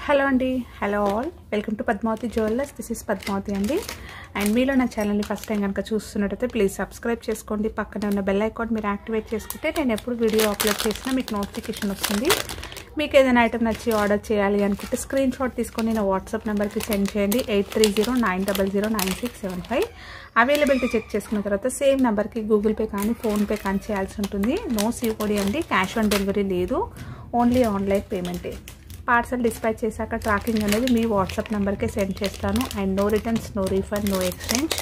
Hello అండి, hello all, welcome to Padmavati jewellers. This is Padmavati అండి. And మీలో నా ఛానల్ని ఫస్ట్ టైం కనుక చూస్తున్నట్టయితే ప్లీజ్ సబ్స్క్రైబ్ చేసుకోండి. పక్కనే ఉన్న బెల్ ఐకాన్ మీరు యాక్టివేట్ చేసుకుంటే నేను ఎప్పుడు వీడియో అప్లోడ్ చేసినా మీకు నోటిఫికేషన్ వస్తుంది. మీకు ఏదైనా ఐటమ్ నచ్చి ఆర్డర్ చేయాలి అనుకుంటే స్క్రీన్ షాట్ తీసుకొని నా వాట్సాప్ నెంబర్కి సెండ్ చేయండి. 8309009675. అవైలబిలిటీ చెక్ చేసుకున్న తర్వాత సేమ్ నెంబర్కి గూగుల్ పే కానీ ఫోన్పే కానీ చేయాల్సి ఉంటుంది. నో COD అండి, క్యాష్ ఆన్ డెలివరీ లేదు, ఓన్లీ ఆన్లైన్ పేమెంటే. పార్సల్ డిస్పాచ్ చేశాక ట్రాకింగ్ అనేది మీ వాట్సాప్ నెంబర్కే సెండ్ చేస్తాను. And no returns, no refund, no exchange.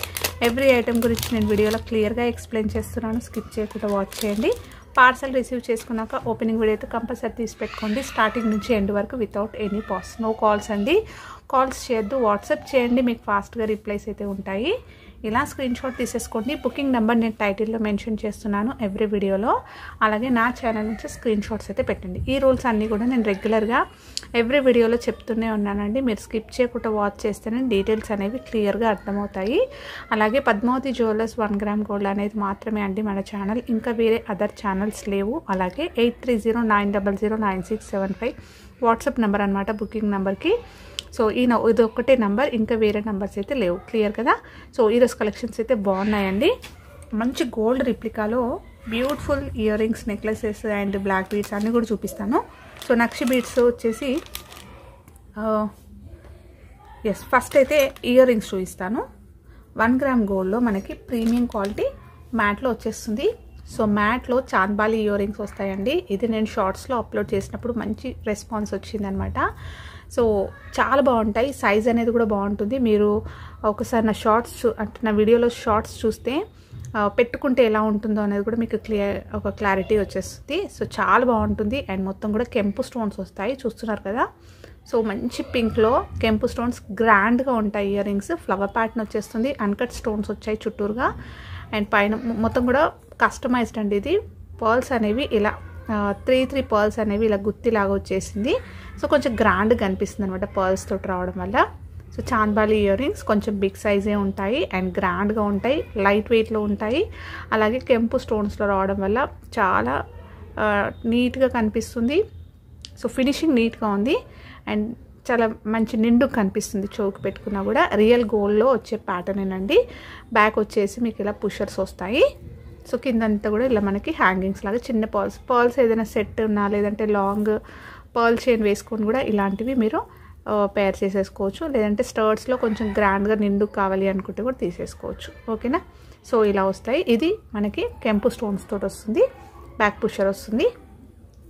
Every item గురించి నేను వీడియోలో క్లియర్గా ఎక్స్ప్లెయిన్ చేస్తున్నాను, స్కిప్ చేయకుండా వాచ్ చేయండి. పార్సల్ రిసీవ్ చేసుకున్నాక ఓపెనింగ్ వీడియో అయితే కంపల్సరీ తీసి పెట్టుకోండి, స్టార్టింగ్ నుంచి ఎండ్ వరకు without any pause. No calls అండి, కాల్స్ చేయొద్దు, వాట్సాప్ చేయండి, మీకు ఫాస్ట్గా రిప్లైస్ అయితే ఉంటాయి. ఇలా స్క్రీన్ షాట్ తీసేసుకోండి. బుకింగ్ నెంబర్ నేను టైటిల్లో మెన్షన్ చేస్తున్నాను ఎవ్రీ వీడియోలో. అలాగే నా ఛానల్ నుంచి స్క్రీన్ షాట్స్ అయితే పెట్టండి. ఈ రూల్స్ అన్నీ కూడా నేను రెగ్యులర్గా ఎవ్రీ వీడియోలో చెప్తూనే ఉన్నానండి. మీరు స్కిప్ చేయకుండా వాచ్ చేస్తేనే డీటెయిల్స్ అనేవి క్లియర్గా అర్థమవుతాయి. అలాగే పద్మావతి జ్యువెలర్స్ 1 గ్రామ్ గోల్డ్ అనేది మాత్రమే అండి మన ఛానల్, ఇంకా వేరే అదర్ ఛానల్స్ లేవు. అలాగే 8309009675 వాట్సాప్ నెంబర్ అనమాట బుకింగ్ నెంబర్కి. సో ఇది ఒక్కటే నెంబర్, ఇంకా వేరే నెంబర్స్ అయితే లేవు. క్లియర్ కదా? సో ఈరోజు కలెక్షన్స్ అయితే బాగున్నాయండి. మంచి గోల్డ్ రిప్లికాలో beautiful ear rings, necklaces and black beads అన్నీ కూడా చూపిస్తాను. సో నక్షి బీడ్స్ వచ్చేసి ఫస్ట్ అయితే ఇయర్ రింగ్స్ చూపిస్తాను. 1 గ్రామ్ గోల్డ్లో మనకి ప్రీమియం క్వాలిటీ మ్యాట్లో వచ్చేస్తుంది. సో మ్యాట్లో చాంద్బాలి ఇయర్ రింగ్స్ వస్తాయండి. ఇది నేను షార్ట్స్లో అప్లోడ్ చేసినప్పుడు మంచి రెస్పాన్స్ వచ్చిందనమాట. సో చాలా బాగుంటాయి, సైజ్ అనేది కూడా బాగుంటుంది. మీరు ఒకసారి నా షార్ట్స్ అంటే నా వీడియోలో షార్ట్స్ చూస్తే పెట్టుకుంటే ఎలా ఉంటుందో అనేది కూడా మీకు ఒక క్లారిటీ వచ్చేస్తుంది. సో చాలా బాగుంటుంది. అండ్ మొత్తం కూడా కెంపు స్టోన్స్ వస్తాయి, చూస్తున్నారు కదా. సో మంచి పింక్లో కెంపు స్టోన్స్ గ్రాండ్గా ఉంటాయి ఇయర్ రింగ్స్. ఫ్లవర్ ప్యాటర్న్ వచ్చేస్తుంది, అన్కట్ స్టోన్స్ వచ్చాయి చుట్టూరుగా. అండ్ పైన మొత్తం కూడా కస్టమైజ్డ్ అండి. ఇది పర్ల్స్ అనేవి ఇలా 3 పర్ల్స్ అనేవి ఇలా గుత్తిలాగా వచ్చేసింది. సో కొంచెం గ్రాండ్గా అనిపిస్తుంది అనమాట పర్ల్స్ తోటి రావడం వల్ల. సో చాంద్బాలి ఇయర్ రింగ్స్ కొంచెం బిగ్ సైజే ఉంటాయి అండ్ గ్రాండ్గా ఉంటాయి, లైట్ వెయిట్లో ఉంటాయి. అలాగే కెంపు స్టోన్స్లో రావడం వల్ల చాలా నీట్గా కనిపిస్తుంది. సో ఫినిషింగ్ నీట్గా ఉంది అండ్ చాలా మంచి నిండు కనిపిస్తుంది. చౌక్ పెట్టుకున్నా కూడా రియల్ గోల్డ్లో వచ్చే ప్యాటర్న్ అండి. బ్యాక్ వచ్చేసి మీకు ఇలా పుషర్స్ వస్తాయి. సో కిందంతా కూడా ఇలా మనకి హ్యాంగింగ్స్ లాగా చిన్న పర్ల్స్ ఏదైనా సెట్ ఉన్నా లేదంటే లాంగ్ పర్ల్ చైన్ వేసుకొని కూడా ఇలాంటివి మీరు పేర్ చేసేసుకోవచ్చు. లేదంటే స్టర్ట్స్లో కొంచెం గ్రాండ్గా నిండు కావాలి అనుకుంటే కూడా తీసేసుకోవచ్చు. ఓకేనా? సో ఇలా వస్తాయి. ఇది మనకి కెంపు స్టోన్స్ తోటి వస్తుంది, బ్యాక్ పుషర్ వస్తుంది.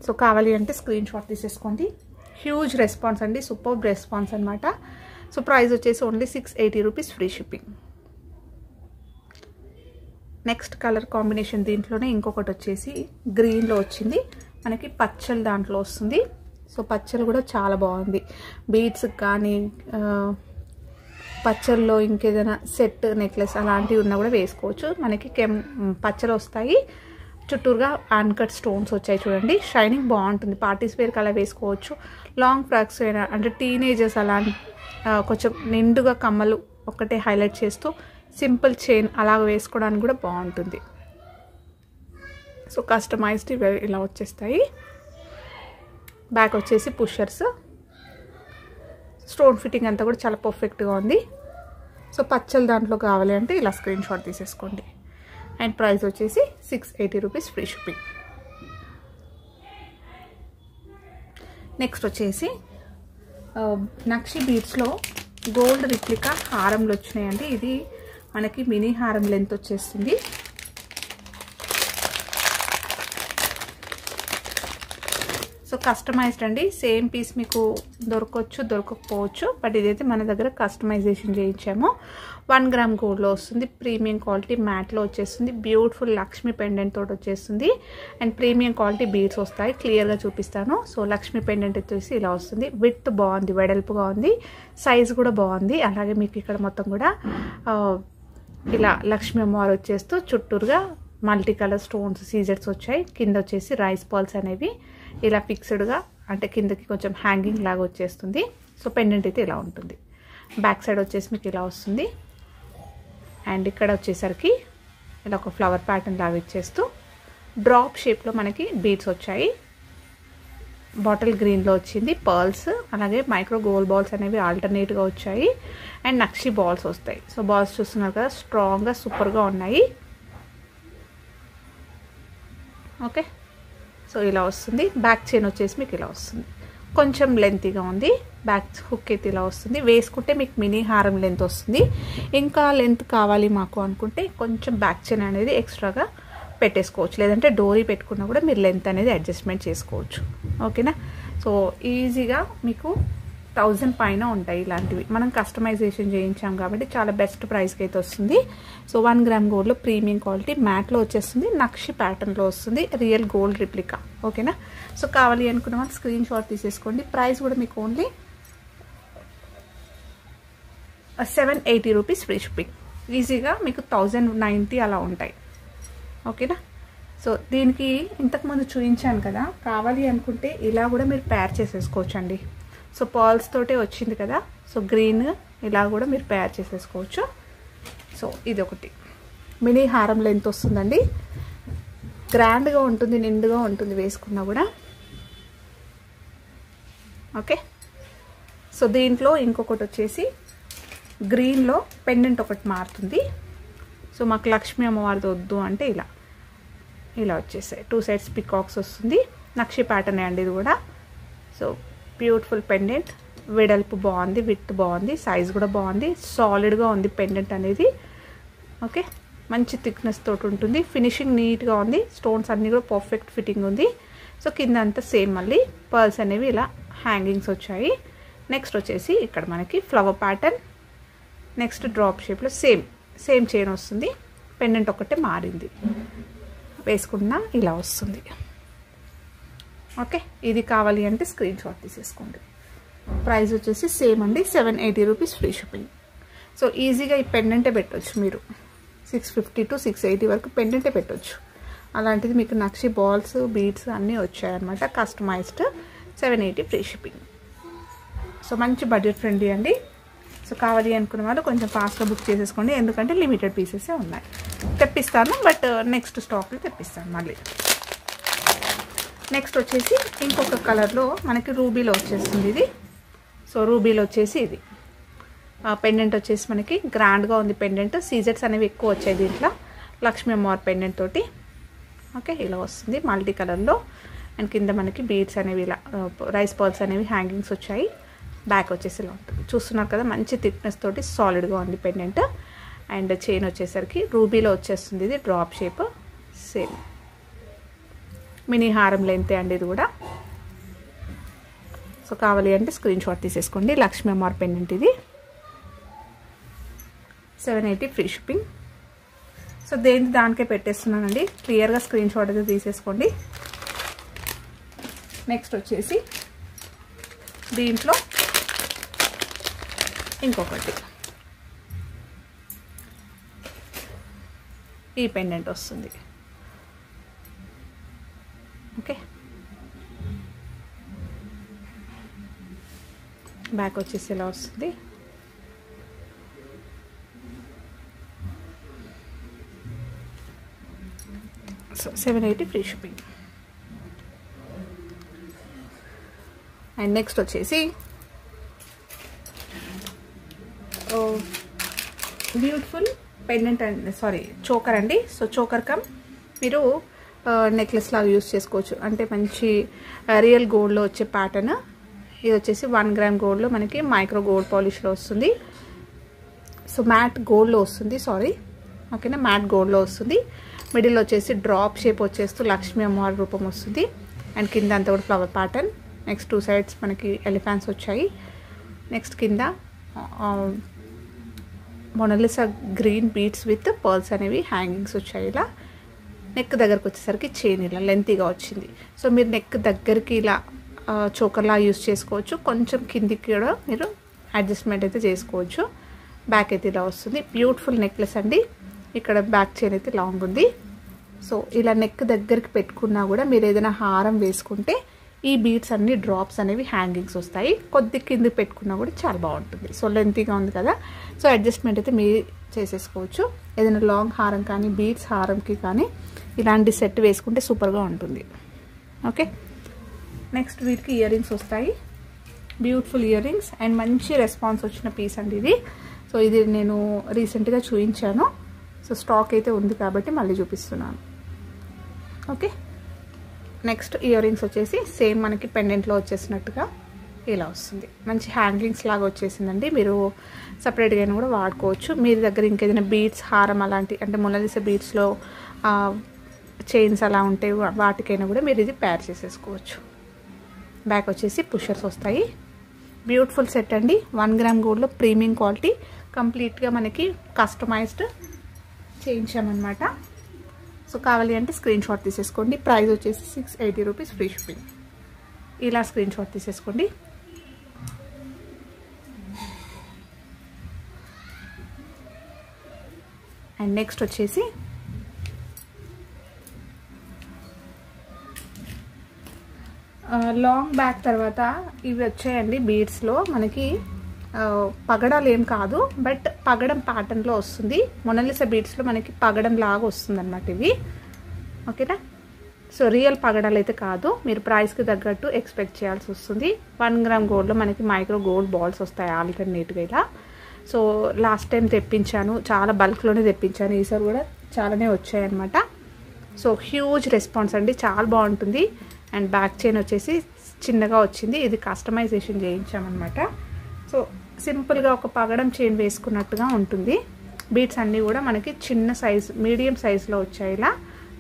సో కావాలి అంటే స్క్రీన్ షాట్ తీసేసుకోండి. హ్యూజ్ రెస్పాన్స్ అండి, సూపర్ రెస్పాన్స్ అనమాట. సో ప్రైస్ వచ్చేసి only 680 rupees, free shipping. Next colour combination దీంట్లోనే ఇంకొకటి వచ్చేసి గ్రీన్లో వచ్చింది మనకి, పచ్చలు దాంట్లో వస్తుంది. సో పచ్చలు కూడా చాలా బాగుంది. బీడ్స్ కానీ పచ్చల్లో ఇంకేదైనా సెట్ నెక్లెస్ అలాంటివి ఉన్నా కూడా వేసుకోవచ్చు. మనకి పచ్చలు వస్తాయి, చుట్టూరుగా అన్కట్ స్టోన్స్ వచ్చాయి చూడండి. షైనింగ్ బాగుంటుంది, పార్టీస్ వేర్కి అలా వేసుకోవచ్చు. లాంగ్ ఫ్రాక్స్ అయినా అంటే టీనేజర్స్ అలా కొంచెం నిండుగా కమ్మలు ఒకటే హైలైట్ చేస్తూ సింపుల్ చైన్ అలా వేసుకోవడానికి కూడా బాగుంటుంది. సో కస్టమైజ్డ్ ఇలా వచ్చేస్తాయి. బ్యాక్ వచ్చేసి పుషర్స్, స్టోన్ ఫిట్టింగ్ అంతా కూడా చాలా పర్ఫెక్ట్గా ఉంది. సో పచ్చలు దాంట్లో కావాలి అంటే ఇలా స్క్రీన్ షాట్ తీసేసుకోండి. అండ్ ప్రైస్ వచ్చేసి 680 రూపీస్, ఫ్రీ షిప్పింగ్. నెక్స్ట్ వచ్చేసి నక్షి బీడ్స్లో గోల్డ్ రిప్లికా హారంలు వచ్చినాయండి. ఇది మనకి మినీ హారం లెంత్ వచ్చేస్తుంది. సో కస్టమైజ్డ్ అండి, సేమ్ పీస్ మీకు దొరకవచ్చు దొరకకపోవచ్చు, బట్ ఇదైతే మన దగ్గర కస్టమైజేషన్ చేయించాము. 1 గ్రామ్ గోల్డ్లో వస్తుంది, ప్రీమియం క్వాలిటీ మ్యాట్లో వచ్చేస్తుంది. బ్యూటిఫుల్ లక్ష్మీ పెండెంట్ తోటి వచ్చేస్తుంది అండ్ ప్రీమియం క్వాలిటీ బీడ్స్ వస్తాయి. క్లియర్గా చూపిస్తాను. సో లక్ష్మీ పెండెంట్ వచ్చేసి ఇలా వస్తుంది. విత్ బాగుంది, వెడల్పుగా ఉంది, సైజ్ కూడా బాగుంది. అలాగే మీకు ఇక్కడ మొత్తం కూడా ఇలా లక్ష్మీ అమ్మవారు వచ్చేస్తూ చుట్టూరుగా మల్టీ కలర్ స్టోన్స్ సీజర్స్ వచ్చాయి. కింద వచ్చేసి రైస్ పర్ల్స్ అనేవి ఇలా ఫిక్స్డ్గా అంటే కిందకి కొంచెం హ్యాంగింగ్ లాగా వచ్చేస్తుంది. సో పెండెంట్ అయితే ఇలా ఉంటుంది. బ్యాక్ సైడ్ వచ్చేసి మీకు ఇలా వస్తుంది. అండ్ ఇక్కడ వచ్చేసరికి ఇలా ఒక ఫ్లవర్ ప్యాటర్న్ లాగా ఇచ్చేస్తూ డ్రాప్ షేప్లో మనకి బీడ్స్ వచ్చాయి. బాటిల్ గ్రీన్లో వచ్చింది, పర్ల్స్ అలాగే మైక్రో గోల్డ్ బాల్స్ అనేవి ఆల్టర్నేట్గా వచ్చాయి అండ్ నక్షి బాల్స్ వస్తాయి. సో బాల్స్ చూస్తున్నారు కదా, స్ట్రాంగ్గా సూపర్గా ఉన్నాయి. ఓకే, సో ఇలా వస్తుంది. బ్యాక్ చైన్ వచ్చేసి మీకు ఇలా వస్తుంది, కొంచెం లెంతీగా ఉంది. బ్యాక్ హుక్ అయితే ఇలా వస్తుంది. వేసుకుంటే మీకు మినీ హారం లెంత్ వస్తుంది. ఇంకా లెంత్ కావాలి మాకు అనుకుంటే కొంచెం బ్యాక్ చైన్ అనేది ఎక్స్ట్రాగా పెట్టేసుకోవచ్చు, లేదంటే డోరీ పెట్టుకున్నా కూడా మీరు లెంత్ అనేది అడ్జస్ట్మెంట్ చేసుకోవచ్చు. ఓకేనా, సో ఈజీగా మీకు 1000 పైన ఉంటాయి ఇలాంటివి. మనం కస్టమైజేషన్ చేయించాం కాబట్టి చాలా బెస్ట్ ప్రైస్కి అయితే వస్తుంది. సో 1 గ్రామ్ గోల్డ్లో ప్రీమియం క్వాలిటీ మ్యాట్లో వచ్చేస్తుంది, నక్షి ప్యాటర్న్లో వస్తుంది, రియల్ గోల్డ్ రిప్లికా. ఓకేనా, సో కావాలి అనుకున్న వాళ్ళు స్క్రీన్ షాట్ తీసేసుకోండి. ప్రైస్ కూడా మీకు ఓన్లీ 780 రూపీస్ ఫ్రీ షిప్పింగ్. ఈజీగా మీకు 1090 అలా ఉంటాయి. ఓకేనా, సో దీనికి ఇంతకుముందు చూపించాను కదా, కావాలి అనుకుంటే ఇలా కూడా మీరు పేర్ చేసేసుకోవచ్చు అండి. సో పర్ల్స్ తోటే వచ్చింది కదా, సో గ్రీన్ ఇలా కూడా మీరు పేర్ చేసేసుకోవచ్చు. సో ఇది ఒకటి మినీ హారం లెంత్ వస్తుందండి, గ్రాండ్గా ఉంటుంది, నిండుగా ఉంటుంది వేసుకున్నా కూడా. ఓకే, సో దీంట్లో ఇంకొకటి వచ్చేసి గ్రీన్లో పెండెంట్ ఒకటి మారుతుంది. సో మాకు లక్ష్మీ అమ్మవారిది వద్దు అంటే ఇలా వచ్చేసాయి. 2 సైడ్స్ పికాక్స్ వస్తుంది, నక్షి ప్యాటర్న్ అండి ఇది కూడా. సో బ్యూటిఫుల్ పెండెంట్, వెడల్పు బాగుంది, విత్ బాగుంది, సైజ్ కూడా బాగుంది, సాలిడ్గా ఉంది పెండెంట్ అనేది. ఓకే, మంచి థిక్నెస్ తోటి ఉంటుంది, ఫినిషింగ్ నీట్గా ఉంది, స్టోన్స్ అన్నీ కూడా పర్ఫెక్ట్ ఫిట్టింగ్ ఉంది. సో కింద అంతా సేమ్ మళ్ళీ పర్ల్స్ అనేవి ఇలా హ్యాంగింగ్స్ వచ్చాయి. నెక్స్ట్ వచ్చేసి ఇక్కడ మనకి ఫ్లవర్ ప్యాటర్న్, నెక్స్ట్ డ్రాప్ షేప్లో సేమ్ చైన్ వస్తుంది, పెండెంట్ ఒకటే మారింది, వేసుకున్నా ఇలా వస్తుంది. ఓకే, ఇది కావాలి అంటే స్క్రీన్ షాట్ తీసేసుకోండి. ప్రైస్ వచ్చేసి సేమ్ అండి, 780 రూపీస్ ఫ్రీ షిప్పింగ్. సో ఈజీగా ఈ పెండెంటే పెట్టవచ్చు మీరు, 650 to 680 వరకు పెండెంటే పెట్టవచ్చు. అలాంటిది మీకు నక్షి బాల్స్ బీడ్స్ అన్నీ వచ్చాయన్నమాట, కస్టమైజ్డ్. 780 free shipping. సో మంచి బడ్జెట్ ఫ్రెండ్లీ అండి. సో కావాలి అనుకున్న వాళ్ళు కొంచెం ఫాస్ట్గా బుక్ చేసేసుకోండి, ఎందుకంటే లిమిటెడ్ పీసెసే ఉన్నాయి. తెప్పిస్తాను, బట్ నెక్స్ట్ స్టాక్లో తెప్పిస్తాను మళ్ళీ. నెక్స్ట్ వచ్చేసి ఇంకొక కలర్లో మనకి రూబీలో వచ్చేస్తుంది ఇది. సో రూబీలో వచ్చేసి ఇది పెండెంట్ వచ్చేసి మనకి గ్రాండ్గా ఉంది పెండెంట్. సీజెట్స్ అనేవి ఎక్కువ వచ్చాయి దీంట్లో, లక్ష్మీ అమ్మవారి పెండెంట్ తోటి. ఓకే, ఇలా వస్తుంది మల్టీ కలర్లో. అండ్ కింద మనకి బీడ్స్ అనేవి ఇలా రైస్ పర్ల్స్ అనేవి హ్యాంగింగ్స్ వచ్చాయి. బ్యాక్ వచ్చేసి ఇలా ఉంటుంది, చూస్తున్నారు కదా, మంచి థిక్నెస్ తోటి సాలిడ్గా ఉంది పెండెంట్. అండ్ చైన్ వచ్చేసరికి రూబీలో వచ్చేస్తుంది, ఇది డ్రాప్ షేప్, సేమ్ మినీ హారం లెంతే అండి ఇది కూడా. సో కావాలి అంటే స్క్రీన్ షాట్ తీసేసుకోండి. లక్ష్మీ అమ్మవారి పెండెంట్ ఇది, 780 ఫ్రీ షిప్పింగ్. సో దానికే పెట్టేస్తున్నానండి, క్లియర్గా స్క్రీన్ షాట్ అయితే తీసేసుకోండి. నెక్స్ట్ వచ్చేసి దీంట్లో ఇంకొకటి ఈ పెండెంట్ వస్తుంది. ఓకే, బ్యాక్ వచ్చేసి ఇలా వస్తుంది. So 780 free shipping. And next వచ్చేసి బ్యూటిఫుల్ పెండెంట్ అండ్ చోకర్ అండి. సో చోకర్ కమ్ మీరు నెక్లెస్ లాగా యూజ్ చేసుకోవచ్చు, అంటే మంచి రియల్ గోల్డ్లో వచ్చే ప్యాటర్న్. ఇది వచ్చేసి 1 గ్రామ్ గోల్డ్లో మనకి మైక్రో గోల్డ్ పాలిష్లో వస్తుంది. సో మ్యాట్ గోల్డ్లో వస్తుంది, ఓకేనా, మ్యాట్ గోల్డ్లో వస్తుంది. మిడిల్ వచ్చేసి డ్రాప్ షేప్ వచ్చేస్తూ లక్ష్మీ అమ్మవారి రూపం వస్తుంది. అండ్ కింద అంతా కూడా ఫ్లవర్ ప్యాటర్న్. నెక్స్ట్ 2 సైడ్స్ మనకి ఎలిఫెంట్స్ వచ్చాయి. నెక్స్ట్ కింద Mona Lisa green beads with pearls అనేవి హ్యాంగింగ్స్ వచ్చాయి. ఇలా నెక్ దగ్గరకు వచ్చేసరికి చైన్ ఇలా లెంతీగా వచ్చింది. సో మీరు నెక్ దగ్గరికి ఇలా చోకర్లా యూస్ చేసుకోవచ్చు, కొంచెం కిందికి కూడా మీరు అడ్జస్ట్మెంట్ అయితే చేసుకోవచ్చు. బ్యాక్ అయితే ఇలా వస్తుంది, బ్యూటిఫుల్ నెక్లెస్ అండి. ఇక్కడ బ్యాక్ చైన్ అయితే లాంగ్ ఉంది. సో ఇలా నెక్ దగ్గరికి పెట్టుకున్నా కూడా మీరు ఏదైనా హారం వేసుకుంటే ఈ బీడ్స్ అన్ని డ్రాప్స్ అనేవి హ్యాంగింగ్స్ వస్తాయి. కొద్ది కింద పెట్టుకున్నా కూడా చాలా బాగుంటుంది. సో లెంతీగా ఉంది కదా, సో అడ్జస్ట్మెంట్ అయితే మీరు చేసేసుకోవచ్చు. ఏదైనా లాంగ్ హారం కానీ బీడ్స్ హారంకి కానీ ఇలాంటి సెట్ వేసుకుంటే సూపర్గా ఉంటుంది. ఓకే, నెక్స్ట్ వీటికి ఇయర్ రింగ్స్ వస్తాయి. బ్యూటిఫుల్ ఇయర్ రింగ్స్ అండ్ మంచి రెస్పాన్స్ వచ్చిన పీస్ అండి ఇది. సో ఇది నేను రీసెంట్గా చూపించాను. సో స్టాక్ అయితే ఉంది కాబట్టి మళ్ళీ చూపిస్తున్నాను. ఓకే, నెక్స్ట్ ఇయర్ రింగ్స్ వచ్చేసి సేమ్ మనకి పెండెంట్లో వచ్చేసినట్టుగా ఇలా వస్తుంది. మంచి హ్యాంగింగ్స్ లాగా వచ్చేసిందండి. మీరు సపరేట్గా కూడా వాడుకోవచ్చు. మీ దగ్గర ఇంకేదైనా బీడ్స్, హారం అలాంటి అంటే మొనాలిసా బీడ్స్లో చైన్స్ అలా ఉంటే వాటికైనా కూడా మీరు ఇది ప్యార్ చేసేసుకోవచ్చు. బ్యాక్ వచ్చేసి పుషర్స్ వస్తాయి. బ్యూటిఫుల్ సెట్ అండి. 1 గ్రామ్ గోల్డ్లో ప్రీమియం క్వాలిటీ కంప్లీట్గా మనకి కస్టమైజ్డ్ చేయించామన్నమాట. సో కావాలి అంటే స్క్రీన్ షాట్ తీసేసుకోండి. ప్రైస్ వచ్చేసి 680 రూపీస్ ఫ్రీ షిప్పింగ్. ఇలా స్క్రీన్ షాట్ తీసేసుకోండి. అండ్ నెక్స్ట్ వచ్చేసి లాంగ్ బ్యాక్ తర్వాత ఇవి వచ్చాయండి. బీడ్స్లో మనకి పగడాలు ఏం కాదు, బట్ పగడం ప్యాటర్న్లో వస్తుంది. మొనాలిసా బీడ్స్లో మనకి పగడం లాగా వస్తుంది అన్నమాట ఇవి. ఓకేనా? సో రియల్ పగడాలు అయితే కాదు, మీరు ప్రైస్కి తగ్గట్టు ఎక్స్పెక్ట్ చేయాల్సి వస్తుంది. 1 గ్రామ్ గోల్డ్లో మనకి మైక్రో గోల్డ్ బాల్స్ వస్తాయి ఆల్టర్నేట్గా ఇలా. సో లాస్ట్ టైం తెప్పించాను, చాలా బల్క్లోనే తెప్పించాను. ఈసారి కూడా చాలానే వచ్చాయన్నమాట. సో హ్యూజ్ రెస్పాన్స్ అండి, చాలా బాగుంటుంది. అండ్ బ్యాక్ చైన్ వచ్చేసి చిన్నగా వచ్చింది. ఇది కస్టమైజేషన్ చేయించామన్నమాట. సో సింపుల్గా ఒక పగడం చైన్ వేసుకున్నట్టుగా ఉంటుంది. బీడ్స్ అన్నీ కూడా మనకి చిన్న సైజ్, మీడియం సైజులో వచ్చాయి. ఇలా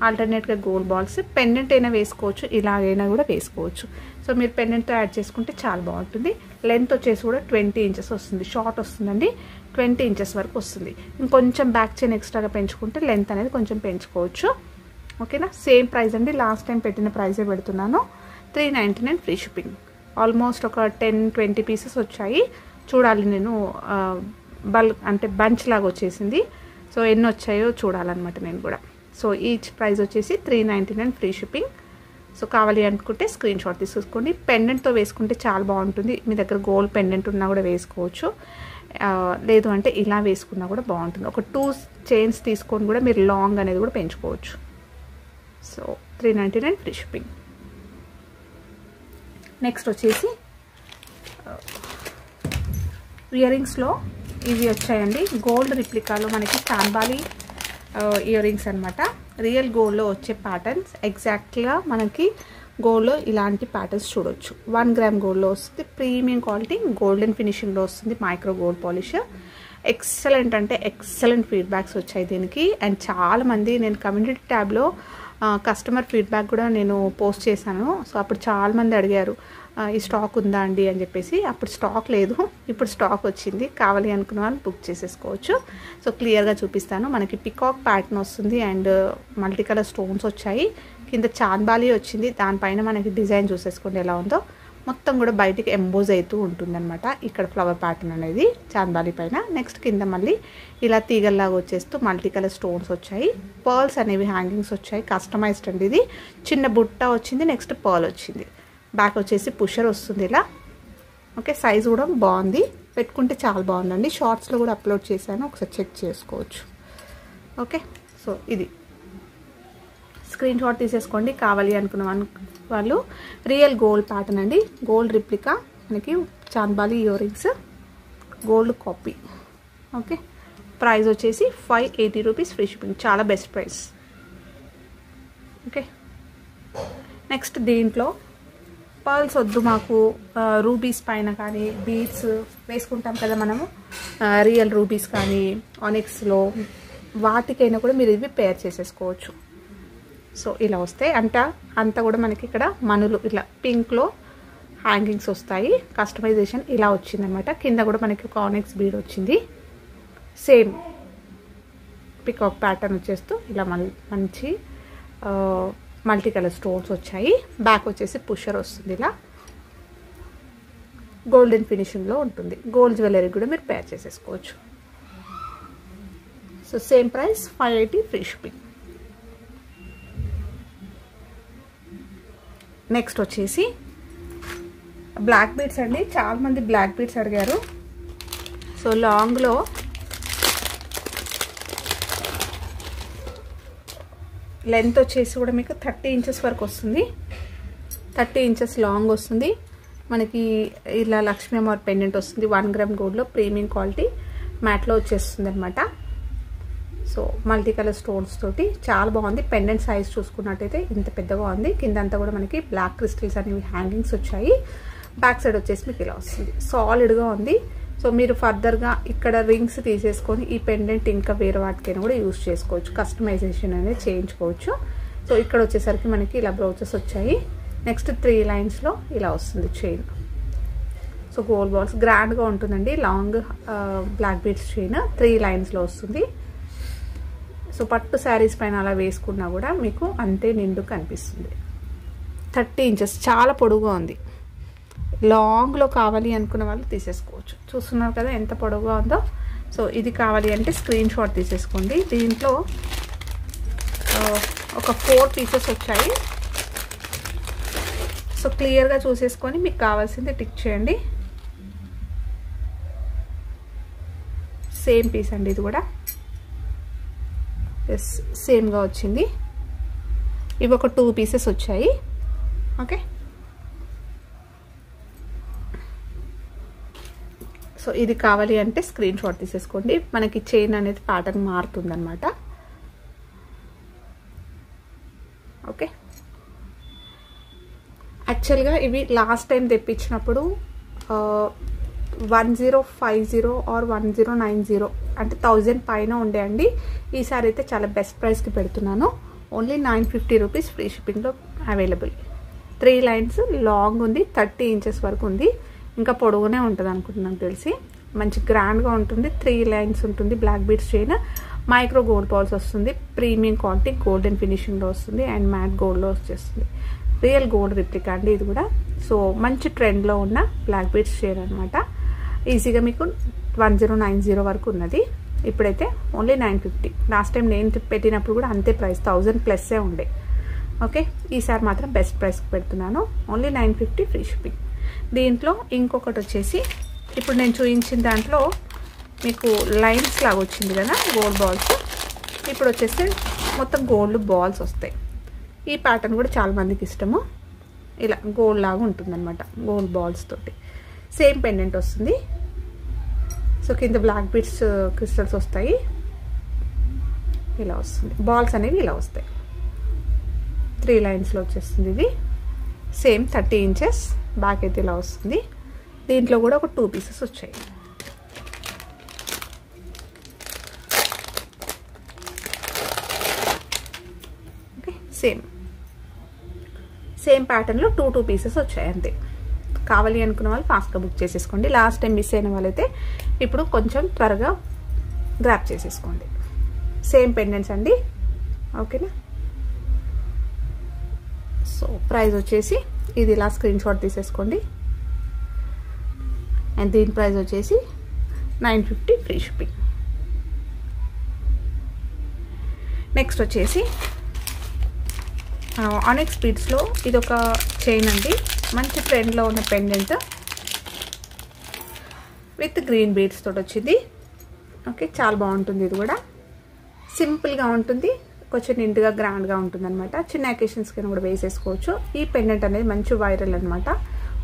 ఆల్టర్నేట్గా గోల్డ్ బాల్స్. పెండెంట్ అయినా వేసుకోవచ్చు, ఇలాగైనా కూడా వేసుకోవచ్చు. సో మీరు పెండెంట్తో యాడ్ చేసుకుంటే చాలా బాగుంటుంది. లెంత్ వచ్చేసి కూడా 20 ఇంచెస్ వస్తుంది. షార్ట్ వస్తుందండి, 20 ఇంచెస్ వరకు వస్తుంది. ఇంకొంచెం బ్యాక్ చైన్ ఎక్స్ట్రాగా పెంచుకుంటే లెంత్ అనేది కొంచెం పెంచుకోవచ్చు. ఓకేనా? సేమ్ ప్రైస్ అండి, లాస్ట్ టైం పెట్టిన ప్రైజే పెడుతున్నాను. 399 ఫ్రీ షిప్పింగ్. ఆల్మోస్ట్ ఒక 10-20 పీసెస్ వచ్చాయి. చూడాలి నేను, బల్క్ అంటే బంచ్ లాగా వచ్చేసింది. సో ఎన్ని వచ్చాయో చూడాలన్నమాట నేను కూడా. సో ఈచ్ ప్రైస్ వచ్చేసి 399 ఫ్రీ షిప్పింగ్. సో కావాలి అనుకుంటే స్క్రీన్ షాట్ తీసుకోండి. పెండెంట్తో వేసుకుంటే చాలా బాగుంటుంది. మీ దగ్గర గోల్డ్ పెండెంట్ ఉన్నా కూడా వేసుకోవచ్చు, లేదు అంటే ఇలా వేసుకున్నా కూడా బాగుంటుంది. ఒక 2 చైన్స్ తీసుకొని కూడా మీరు లాంగ్ అనేది కూడా పెంచుకోవచ్చు. So 399 free shipping. నెక్స్ట్ వచ్చేసి ఇయర్ రింగ్స్లో ఇవి వచ్చాయండి. గోల్డ్ రిప్లికాలో మనకి చాన్బాలి ఇయర్ రింగ్స్ అనమాట. రియల్ గోల్డ్లో వచ్చే ప్యాటర్న్స్ ఎగ్జాక్ట్గా మనకి గోల్డ్లో ఇలాంటి ప్యాటర్న్స్ చూడొచ్చు. 1 గ్రామ్ గోల్డ్లో వస్తుంది. ప్రీమియం క్వాలిటీ గోల్డెన్ ఫినిషింగ్లో వస్తుంది. Micro gold polish. ఎక్సలెంట్ అంటే ఎక్సలెంట్ ఫీడ్బ్యాక్స్ వచ్చాయి దీనికి. అండ్ చాలామంది, నేను కమ్యూనిటీ ట్యాబ్లో కస్టమర్ ఫీడ్బ్యాక్ కూడా నేను పోస్ట్ చేశాను. సో అప్పుడు చాలామంది అడిగారు ఈ స్టాక్ ఉందా అండి అని చెప్పేసి. అప్పుడు స్టాక్ లేదు, ఇప్పుడు స్టాక్ వచ్చింది. కావాలి అనుకున్న వాళ్ళు బుక్ చేసేసుకోవచ్చు. సో క్లియర్గా చూపిస్తాను. మనకి పికాక్ ప్యాటర్న్ వస్తుంది అండ్ మల్టీ కలర్ స్టోన్స్ వచ్చాయి. కింద చాన్బాలి వచ్చింది. దానిపైన మనకి డిజైన్ చూసేసుకోండి ఎలా ఉందో. మొత్తం కూడా బయటికి ఎంబోజ్ అవుతూ ఉంటుందన్నమాట. ఇక్కడ ఫ్లవర్ ప్యాటర్న్ అనేది చాన్బాలి పైన. నెక్స్ట్ కింద మళ్ళీ ఇలా తీగల్లాగా వచ్చేస్తూ మల్టీ కలర్ స్టోన్స్ వచ్చాయి. పర్ల్స్ అనేవి హ్యాంగింగ్స్ వచ్చాయి. కస్టమైజ్డ్ అండి ఇది. చిన్న బుట్ట వచ్చింది, నెక్స్ట్ పర్ల్ వచ్చింది. బ్యాక్ వచ్చేసి పుషర్ వస్తుంది ఇలా. ఓకే, సైజ్ కూడా బాగుంది, పెట్టుకుంటే చాలా బాగుందండి. షార్ట్స్లో కూడా అప్లోడ్ చేశాను, ఒకసారి చెక్ చేసుకోవచ్చు. ఓకే, సో ఇది స్క్రీన్ షాట్ తీసేసుకోండి. కావాలి అనుకున్న వాళ్ళు. రియల్ గోల్డ్ ప్యాటర్న్ అండి, గోల్డ్ రిప్లికా మనకి chandbali ear rings, gold copy. Okay, price వచ్చేసి 580 రూపీస్ ఫ్రీ షిప్పింగ్. చాలా బెస్ట్ ప్రైస్. ఓకే, నెక్స్ట్ దీంట్లో పర్ల్స్ వద్దు మాకు, రూబీస్ పైన కానీ బీడ్స్ వేసుకుంటాం కదా మనము, రియల్ రూబీస్ కానీ ఆనిక్స్లో వాటికైనా కూడా మీరు ఇవి పేర్ చేసేసుకోవచ్చు. సో ఇలా వస్తాయి అంతా కూడా మనకి ఇక్కడ మనులు ఇలా పింక్లో హ్యాంగింగ్స్ వస్తాయి. కస్టమైజేషన్ ఇలా వచ్చిందనమాట. కింద కూడా మనకి ఒక ఆనిక్స్ బీడ్ వచ్చింది. సేమ్ పికాక్ ప్యాటర్న్ వచ్చేస్తూ ఇలా మంచి మల్టీ కలర్ స్టోన్స్ వచ్చాయి. బ్యాక్ వచ్చేసి పుషర్ వస్తుంది ఇలా. గోల్డెన్ ఫినిషింగ్లో ఉంటుంది. గోల్డ్ జ్యువెలరీ కూడా మీరు పేర్ చేసేసుకోవచ్చు. So same price 580 free shipping. Next వచ్చేసి బ్లాక్ బీడ్స్ అండి. చాలామంది బ్లాక్ బీడ్స్ అడిగారు. సో లాంగ్లో లెంత్ వచ్చేసి కూడా మీకు 30 ఇంచెస్ వరకు వస్తుంది. 30 ఇంచెస్ లాంగ్ వస్తుంది. మనకి ఇలా లక్ష్మీ అమ్మవారి పెండెంట్ వస్తుంది 1 గ్రామ్ గోల్డ్లో ప్రీమియం క్వాలిటీ మ్యాట్లో వచ్చేస్తుంది అనమాట. సో మల్టీ కలర్ స్టోన్స్ తోటి చాలా బాగుంది. పెండెంట్ సైజ్ చూసుకున్నట్టయితే ఇంత పెద్దగా ఉంది. కిందంతా కూడా మనకి బ్లాక్ క్రిస్టల్స్ అనేవి హ్యాంగింగ్స్ వచ్చాయి. బ్యాక్ సైడ్ వచ్చేసి మీకు ఇలా వస్తుంది, సాలిడ్గా ఉంది. సో మీరు ఫర్దర్గా ఇక్కడ రింగ్స్ తీసేసుకొని ఈ పెండెంట్ ఇంకా వేరే వాటికైనా కూడా యూజ్ చేసుకోవచ్చు, కస్టమైజేషన్ అనేది చేయించుకోవచ్చు. సో ఇక్కడ వచ్చేసరికి మనకి ఇలా బ్రౌచెస్ వచ్చాయి. నెక్స్ట్ 3 లైన్స్లో ఇలా వస్తుంది చైన్. సో గోల్డ్ బాల్స్ గ్రాండ్గా ఉంటుందండి. లాంగ్ బ్లాక్ బీడ్స్ చైన్ 3 లైన్స్లో వస్తుంది. సో పట్టు శారీస్ పైన అలా వేసుకున్నా కూడా మీకు అంతే నిండు కనిపిస్తుంది. 30 ఇంచెస్ చాలా పొడుగుగా ఉంది. లాంగ్లో కావాలి అనుకున్న వాళ్ళు తీసేసుకోవచ్చు. చూస్తున్నారు కదా ఎంత పొడవుగా ఉందో. సో ఇది కావాలి అంటే స్క్రీన్ షాట్ తీసేసుకోండి. దీంట్లో ఒక 4 పీసెస్ వచ్చాయి. సో క్లియర్గా చూసేసుకొని మీకు కావాల్సింది టిక్ చేయండి. సేమ్ పీస్ అండి ఇది కూడా. ఎస్ సేమ్గా వచ్చింది. ఇవి ఒక 2 పీసెస్ వచ్చాయి. ఓకే, సో ఇది కావాలి అంటే స్క్రీన్ షాట్ తీసేసుకోండి. మనకి చైన్ అనేది ప్యాటర్న్ మారుతుంది అనమాట. ఓకే, యాక్చువల్గా ఇవి లాస్ట్ టైం తెప్పించినప్పుడు 1050 ఆర్ 1090 అంటే 1000 పైన ఉండే అండి. ఈసారి అయితే చాలా బెస్ట్ ప్రైస్కి పెడుతున్నాను. ఓన్లీ 950 రూపీస్ ఫ్రీ షిప్పింగ్లో అవైలబుల్. 3 లైన్స్ లాంగ్ ఉంది, 30 ఇంచెస్ వరకు ఉంది. ఇంకా పొడవునే ఉంటుంది అనుకుంటున్నాను తెలిసి. మంచి గ్రాండ్గా ఉంటుంది. 3 లైన్స్ ఉంటుంది. Black beads chain, micro gold balls వస్తుంది. ప్రీమియం క్వాలిటీ గోల్డెన్ ఫినిషింగ్లో వస్తుంది అండ్ మ్యాట్ గోల్డ్లో వచ్చేస్తుంది. రియల్ గోల్డ్ రిప్లికా అండి ఇది కూడా. సో మంచి ట్రెండ్లో ఉన్న బ్లాక్ బీడ్స్ చైన్ అనమాట. ఈజీగా మీకు 1090 వరకు ఉన్నది. ఇప్పుడైతే ఓన్లీ 950. లాస్ట్ టైం నేను పెట్టినప్పుడు కూడా అంతే ప్రైస్, 1000 ప్లస్సే ఉండే. ఓకే, ఈసారి మాత్రం బెస్ట్ ప్రైస్కి పెడుతున్నాను. Only 950 free shipping. దీంట్లో ఇంకొకటి వచ్చేసి ఇప్పుడు నేను చూపించిన దాంట్లో మీకు లైన్స్ లాగా వచ్చింది కదా గోల్డ్ బాల్స్. ఇప్పుడు వచ్చేసి మొత్తం గోల్డ్ బాల్స్ వస్తాయి. ఈ ప్యాటర్న్ కూడా చాలా మందికి ఇష్టము. ఇలా గోల్డ్ లాగా ఉంటుందన్నమాట, గోల్డ్ బాల్స్ తోటి. సేమ్ పెండెంట్ వస్తుంది. సో కింద బ్లాక్ బీడ్స్ క్రిస్టల్స్ వస్తాయి. ఇలా వస్తుంది. బాల్స్ అనేవి ఇలా వస్తాయి. 3 లైన్స్లో వచ్చేస్తుంది ఇది. Same 30 inches. బ్యాక్ అయితే ఇలా వస్తుంది. దీంట్లో కూడా ఒక 2 పీసెస్ వచ్చాయి. ఓకే, సేమ్ ప్యాటర్న్లో 2 పీసెస్ వచ్చాయి అంతే. కావాలి అనుకున్న వాళ్ళు ఫాస్ట్గా బుక్ చేసేసుకోండి. లాస్ట్ టైం మిస్ అయిన వాళ్ళైతే ఇప్పుడు కొంచెం త్వరగా గ్రాప్ చేసేసుకోండి. సేమ్ పెండెంట్స్ అండి. ఓకేనా. సో ప్రైస్ వచ్చేసి ఇది ఇలా స్క్రీన్ షాట్ తీసేసుకోండి. అండ్ దీని ప్రైస్ వచ్చేసి 950 ఫ్రీ షిప్పింగ్. నెక్స్ట్ వచ్చేసి ఆనెక్స్ బీడ్స్లో ఇది ఒక చైన్ అండి. మంచి ట్రెండ్లో ఉన్న పెండెంట్ విత్ గ్రీన్ బీడ్స్ తోటి వచ్చింది. ఓకే, చాలా బాగుంటుంది. ఇది కూడా సింపుల్గా ఉంటుంది, కొంచెం నిండుగా గ్రాండ్గా ఉంటుంది అనమాట. చిన్న అకేషన్స్ కింద కూడా వేసేసుకోవచ్చు. ఈ పెండెంట్ అనేది మంచి వైరల్ అనమాట.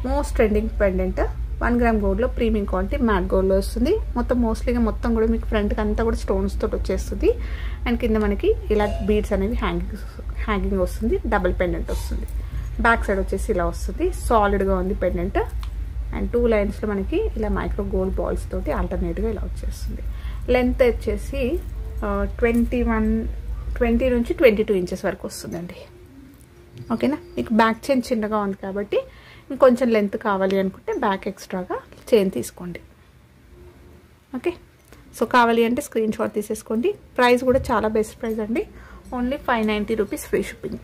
Most trending pendant. 1 గ్రామ్ గోల్డ్లో ప్రీమియం క్వాలిటీ మ్యాట్ గోల్డ్లో వస్తుంది. మొత్తం కూడా మీకు ఫ్రంట్కి అంతా కూడా స్టోన్స్ తోటి వచ్చేస్తుంది. అండ్ కింద మనకి ఇలా బీడ్స్ అనేవి హ్యాంగింగ్ వస్తుంది. డబుల్ పెండెంట్ వస్తుంది. బ్యాక్ సైడ్ వచ్చేసి ఇలా వస్తుంది. సాలిడ్గా ఉంది పెండెంట్. అండ్ 2 లైన్స్లో మనకి ఇలా మైక్రో గోల్డ్ బాల్స్ తోటి ఆల్టర్నేట్గా ఇలా వచ్చేస్తుంది. లెంత్ వచ్చేసి 20 నుంచి 22 ఇంచెస్ వరకు వస్తుందండి. ఓకేనా. మీకు బ్యాక్ చైన్ చిన్నగా ఉంది కాబట్టి ఇంకొంచెం లెంత్ కావాలి అనుకుంటే బ్యాక్ ఎక్స్ట్రాగా చైన్ తీసుకోండి. ఓకే, సో కావాలి అంటే స్క్రీన్ షాట్ తీసేసుకోండి. ప్రైస్ కూడా చాలా బెస్ట్ ప్రైస్ అండి. Only 590 rupees free shipping.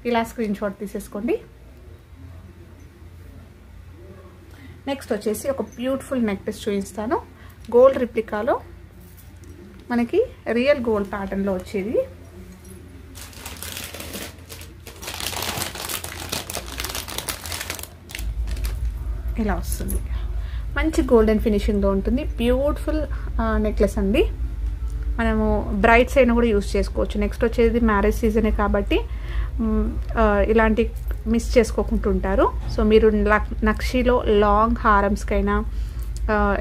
ఇలా స్క్రీన్ షాట్ తీసేసుకోండి. నెక్స్ట్ వచ్చేసి ఒక బ్యూటిఫుల్ నెక్లెస్ చూపిస్తాను. గోల్డ్ రిప్లికాలో మనకి రియల్ గోల్డ్ ప్యాటర్న్లో వచ్చేది. ఇలా వస్తుంది. మంచి గోల్డెన్ ఫినిషింగ్లో ఉంటుంది. బ్యూటిఫుల్ నెక్లెస్ అండి. మనము బ్రైడ్స్ అయినా కూడా యూజ్ చేసుకోవచ్చు. నెక్స్ట్ వచ్చేది మ్యారేజ్ సీజనే కాబట్టి ఇలాంటి మిస్ చేసుకోకుంటుంటారు. సో మీరు నక్షీలో లాంగ్ హారమ్స్కైనా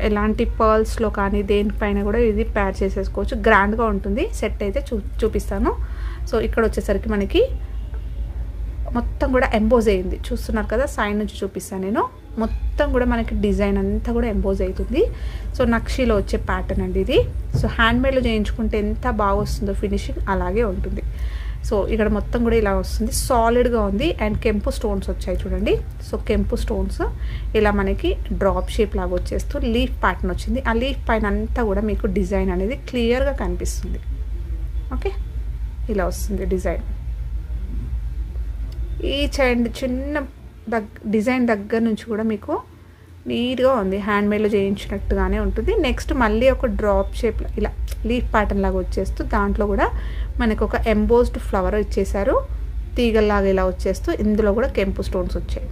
ఎలాంటి పర్ల్స్లో కానీ దేనిపైన కూడా ఇది ప్యార్ చేసేసుకోవచ్చు. గ్రాండ్గా ఉంటుంది. సెట్ అయితే చూపిస్తాను. సో ఇక్కడ వచ్చేసరికి మనకి మొత్తం కూడా ఎంబోజ్ అయ్యింది. చూస్తున్నారు కదా, సైడ్ నుంచి చూపిస్తాను నేను. మొత్తం కూడా మనకి డిజైన్ అంతా కూడా ఎంబోజ్ అవుతుంది. సో నక్షీలో వచ్చే ప్యాటర్న్ అండి ఇది. సో హ్యాండ్మేడ్లో చేయించుకుంటే ఎంత బాగా వస్తుందో ఫినిషింగ్ అలాగే ఉంటుంది. సో ఇక్కడ మొత్తం కూడా ఇలా వస్తుంది. సాలిడ్గా ఉంది. అండ్ కెంపు స్టోన్స్ వచ్చాయి చూడండి. సో కెంపు స్టోన్స్ ఇలా మనకి డ్రాప్ షేప్ లాగా వచ్చేస్తూ లీఫ్ ప్యాటర్న్ వచ్చింది. ఆ లీఫ్ పైన అంతా కూడా మీకు డిజైన్ అనేది క్లియర్గా కనిపిస్తుంది. ఓకే, ఇలా వస్తుంది డిజైన్. ఈ చిన్న డిజైన్ దగ్గర నుంచి కూడా మీకు నీట్గా ఉంది. హ్యాండ్మేడ్లో చేయించినట్టుగానే ఉంటుంది. నెక్స్ట్ మళ్ళీ ఒక డ్రాప్ షేప్ ఇలా లీఫ్ ప్యాటర్న్ లాగా వచ్చేస్తూ దాంట్లో కూడా మనకు ఒక ఎంబోస్డ్ ఫ్లవర్ ఇచ్చేసారు. తీగల్లాగా ఇలా వచ్చేస్తూ ఇందులో కూడా కెంపు స్టోన్స్ వచ్చాయి.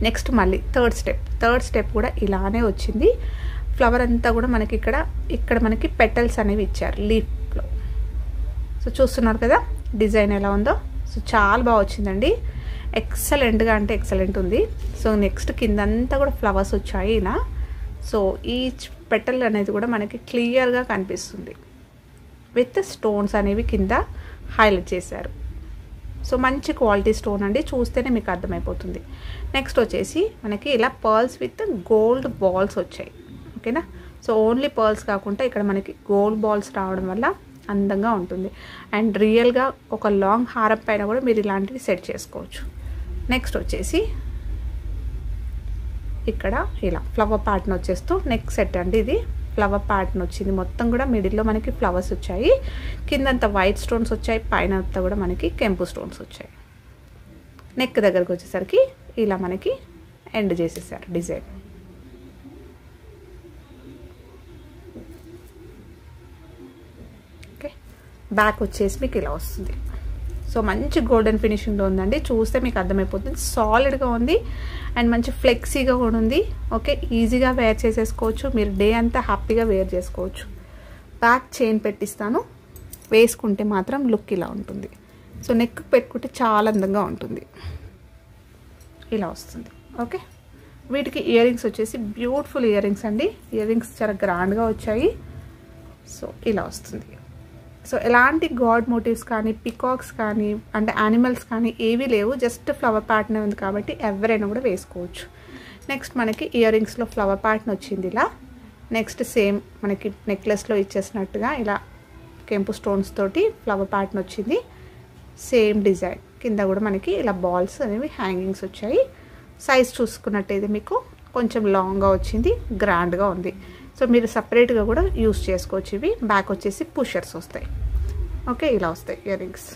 నెక్స్ట్ మళ్ళీ థర్డ్ స్టెప్ కూడా ఇలానే వచ్చింది. ఫ్లవర్ అంతా కూడా మనకి ఇక్కడ మనకి పెటల్స్ అనేవి ఇచ్చారు లీఫ్లో. సో చూస్తున్నారు కదా డిజైన్ ఎలా ఉందో. సో చాలా బాగా వచ్చిందండి. ఎక్సలెంట్గా అంటే ఎక్సలెంట్ ఉంది. సో నెక్స్ట్ కిందంతా కూడా ఫ్లవర్స్ వచ్చాయి ఇలా. సో ఈచ్ పెటల్ అనేది కూడా మనకి క్లియర్గా కనిపిస్తుంది. విత్ స్టోన్స్ అనేవి కింద హైలైట్ చేశారు. సో మంచి క్వాలిటీ స్టోన్ అండి, చూస్తేనే మీకు అర్థమైపోతుంది. నెక్స్ట్ వచ్చేసి మనకి ఇలా పర్ల్స్ విత్ గోల్డ్ బాల్స్ వచ్చాయి. ఓకేనా. సో ఓన్లీ పర్ల్స్ కాకుండా ఇక్కడ మనకి గోల్డ్ బాల్స్ రావడం వల్ల అందంగా ఉంటుంది. అండ్ రియల్గా ఒక లాంగ్ హారం పైన కూడా మీరు ఇలాంటివి సెట్ చేసుకోవచ్చు. నెక్స్ట్ వచ్చేసి ఇక్కడ ఇలా ఫ్లవర్ ప్యాటర్న్ వచ్చేస్తూ నెక్ సెట్ అండి. ఇది ఫ్లవర్ ప్యాటర్న్ వచ్చింది. మొత్తం కూడా మిడిల్లో మనకి ఫ్లవర్స్ వచ్చాయి. కిందంతా వైట్ స్టోన్స్ వచ్చాయి. పైన అంతా కూడా మనకి కెంపు స్టోన్స్ వచ్చాయి. నెక్ దగ్గరకు వచ్చేసరికి ఇలా మనకి ఎండ్ చేసేసారు డిజైన్. బ్యాక్ వచ్చేసి మీకు ఇలా వస్తుంది. సో మంచి గోల్డెన్ ఫినిషింగ్లో ఉందండి. చూస్తే మీకు అర్థమైపోతుంది. సాలిడ్గా ఉంది అండ్ మంచి ఫ్లెక్సీగా కూడా ఉంది. ఓకే, ఈజీగా వేర్ చేసేసుకోవచ్చు. మీరు డే అంతా హ్యాపీగా వేర్ చేసుకోవచ్చు. బ్యాక్ చైన్ పెట్టిస్తాను. వేసుకుంటే మాత్రం లుక్ ఇలా ఉంటుంది. సో నెక్ పెట్టుకుంటే చాలా అందంగా ఉంటుంది. ఇలా వస్తుంది. ఓకే, వీటికి ఇయర్ రింగ్స్ వచ్చేసి బ్యూటిఫుల్ ఇయర్ రింగ్స్ అండి. ఇయర్ రింగ్స్ చాలా గ్రాండ్గా వచ్చాయి. సో ఇలా వస్తుంది. సో ఎలాంటి గాడ్ మోటివ్స్ కానీ పికాక్స్ కానీ అంటే యానిమల్స్ కానీ ఏవీ లేవు. జస్ట్ ఫ్లవర్ ప్యాటర్న్ ఉంది కాబట్టి ఎవరైనా కూడా వేసుకోవచ్చు. నెక్స్ట్ మనకి ఇయర్ రింగ్స్లో ఫ్లవర్ ప్యాటర్న్ వచ్చింది ఇలా. నెక్స్ట్ సేమ్ మనకి నెక్లెస్లో ఇచ్చేసినట్టుగా ఇలా కెంపు స్టోన్స్ తోటి ఫ్లవర్ ప్యాటర్న్ వచ్చింది. సేమ్ డిజైన్ కింద కూడా మనకి ఇలా బాల్స్ అనేవి హ్యాంగింగ్స్ వచ్చాయి. సైజ్ చూసుకున్నట్టయితే మీకు కొంచెం లాంగ్గా వచ్చింది. గ్రాండ్గా ఉంది. సో మీరు సపరేట్గా కూడా యూస్ చేసుకోవచ్చు. ఇవి బ్యాక్ వచ్చేసి పుషర్స్ వస్తాయి. ఓకే, ఇలా వస్తాయి ఇయర్ రింగ్స్.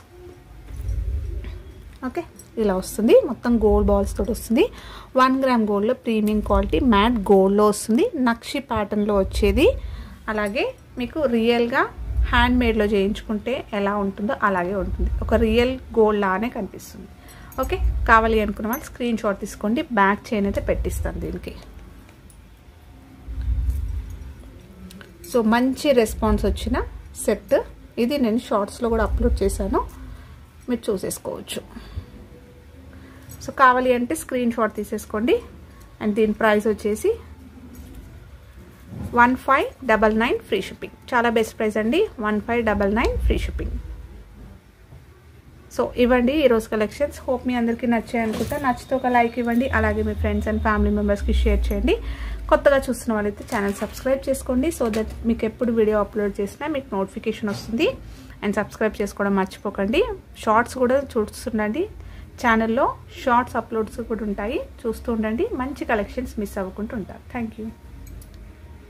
ఓకే, ఇలా వస్తుంది. మొత్తం గోల్డ్ బాల్స్ తోటి వస్తుంది. 1 గ్రామ్ గోల్డ్లో ప్రీమియం క్వాలిటీ మ్యాట్ గోల్డ్లో వస్తుంది. నక్షి ప్యాటర్న్లో వచ్చేది. అలాగే మీకు రియల్గా హ్యాండ్మేడ్లో చేయించుకుంటే ఎలా ఉంటుందో అలాగే ఉంటుంది. ఒక రియల్ గోల్డ్ లానే కనిపిస్తుంది. ఓకే, కావాలి అనుకున్న వాళ్ళు స్క్రీన్ షాట్ తీసుకోండి. బ్యాక్ చైన్ అయితే పెట్టిస్తాను దీనికి. సో మంచి రెస్పాన్స్ వచ్చిన సెట్ ఇది. నేను షార్ట్స్లో కూడా అప్లోడ్ చేశాను, మీరు చూసేసుకోవచ్చు. సో కావాలి అంటే స్క్రీన్ షాట్ తీసేసుకోండి. అండ్ దీని ప్రైస్ వచ్చేసి 1599 ఫ్రీ షిప్పింగ్. చాలా బెస్ట్ ప్రైస్ అండి. 1599 ఫ్రీ షిప్పింగ్. సో ఇవ్వండి ఈరోజు కలెక్షన్స్. హోప్ మీ అందరికీ నచ్చాయి అనుకుంటా. నచ్చితే ఒక లైక్ ఇవ్వండి. అలాగే మీ ఫ్రెండ్స్ అండ్ ఫ్యామిలీ మెంబర్స్కి షేర్ చేయండి. కొత్తగా చూస్తున్న వాళ్ళైతే ఛానల్ సబ్స్క్రైబ్ చేసుకోండి. సో దట్ మీకు ఎప్పుడు వీడియో అప్లోడ్ చేసినా మీకు నోటిఫికేషన్ వస్తుంది. అండ్ సబ్స్క్రైబ్ చేసుకోవడం మర్చిపోకండి. షార్ట్స్ కూడా చూస్తుండండి. ఛానల్లో షార్ట్స్ అప్లోడ్స్ కూడా ఉంటాయి, చూస్తూ ఉండండి. మంచి కలెక్షన్స్ మిస్ అవ్వకుండా ఉంటారు. Thank you.